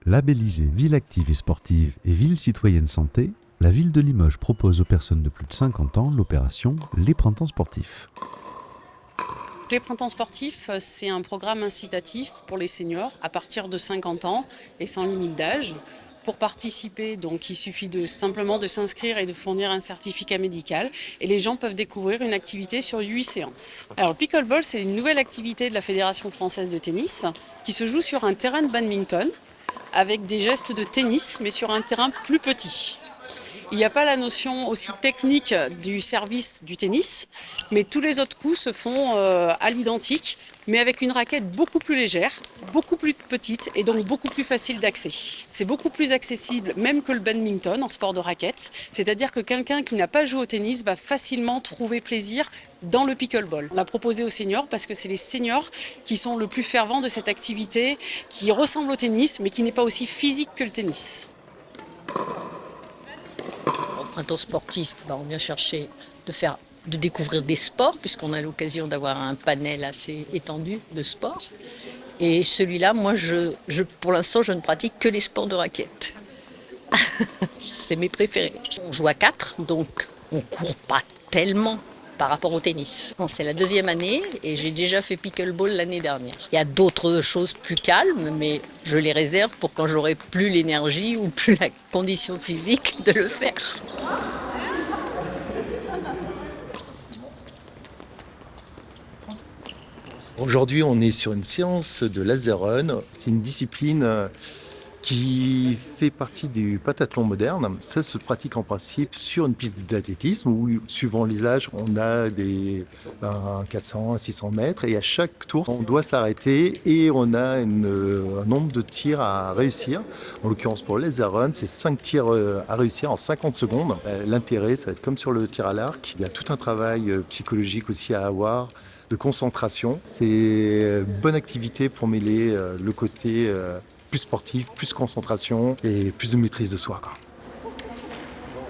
Labellisée ville active et sportive et ville citoyenne santé, la ville de Limoges propose aux personnes de plus de 50 ans l'opération Les Printemps sportifs. Les Printemps sportifs, c'est un programme incitatif pour les seniors à partir de 50 ans et sans limite d'âge. Pour participer, donc, il suffit simplement de s'inscrire et de fournir un certificat médical. Et les gens peuvent découvrir une activité sur 8 séances. Alors, le pickleball, c'est une nouvelle activité de la Fédération française de tennis qui se joue sur un terrain de badminton avec des gestes de tennis, mais sur un terrain plus petit. Il n'y a pas la notion aussi technique du service du tennis, mais tous les autres coups se font à l'identique, mais avec une raquette beaucoup plus légère, beaucoup plus petite et donc beaucoup plus facile d'accès. C'est beaucoup plus accessible même que le badminton en sport de raquette, c'est-à-dire que quelqu'un qui n'a pas joué au tennis va facilement trouver plaisir dans le pickleball. On l'a proposé aux seniors parce que c'est les seniors qui sont le plus fervents de cette activité, qui ressemble au tennis, mais qui n'est pas aussi physique que le tennis. Printemps sportif, on vient chercher de découvrir des sports, puisqu'on a l'occasion d'avoir un panel assez étendu de sports. Et celui-là, moi, pour l'instant, je ne pratique que les sports de raquette. C'est mes préférés. On joue à 4, donc on court pas tellement par rapport au tennis. C'est la deuxième année et j'ai déjà fait pickleball l'année dernière. Il y a d'autres choses plus calmes, mais je les réserve pour quand j'aurai plus l'énergie ou plus la condition physique de le faire. Aujourd'hui, on est sur une séance de laser run. C'est une discipline qui fait partie du pentathlon moderne. Ça se pratique en principe sur une piste d'athlétisme où, suivant les âges, on a des 400 à 600 mètres et à chaque tour, on doit s'arrêter et on a un nombre de tirs à réussir. En l'occurrence, pour le laser run, c'est 5 tirs à réussir en 50 secondes. L'intérêt, ça va être comme sur le tir à l'arc. Il y a tout un travail psychologique aussi à avoir, de concentration. C'est une bonne activité pour mêler le côté plus sportif, plus concentration et plus de maîtrise de soi, quoi.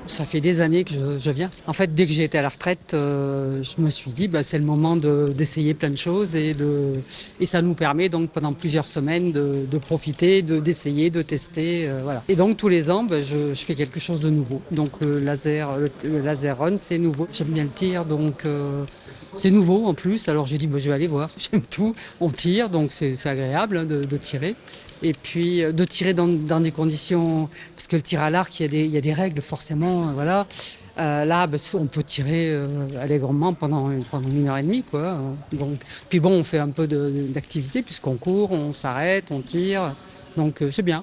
Ça fait des années que je viens. En fait, dès que j'ai été à la retraite, je me suis dit c'est le moment d'essayer plein de choses et ça nous permet donc pendant plusieurs semaines de profiter, d'essayer, de tester. Voilà. Et donc tous les ans, je fais quelque chose de nouveau. Donc le laser run, c'est nouveau. J'aime bien le tir, donc c'est nouveau en plus. Alors j'ai dit je vais aller voir. J'aime tout. On tire, donc c'est agréable de tirer. Et puis de tirer dans des conditions, parce que le tir à l'arc, il y a des règles forcément, voilà. Là, on peut tirer allègrement pendant 1h30, quoi. Donc, puis bon, on fait un peu d'activité puisqu'on court, on s'arrête, on tire, donc c'est bien.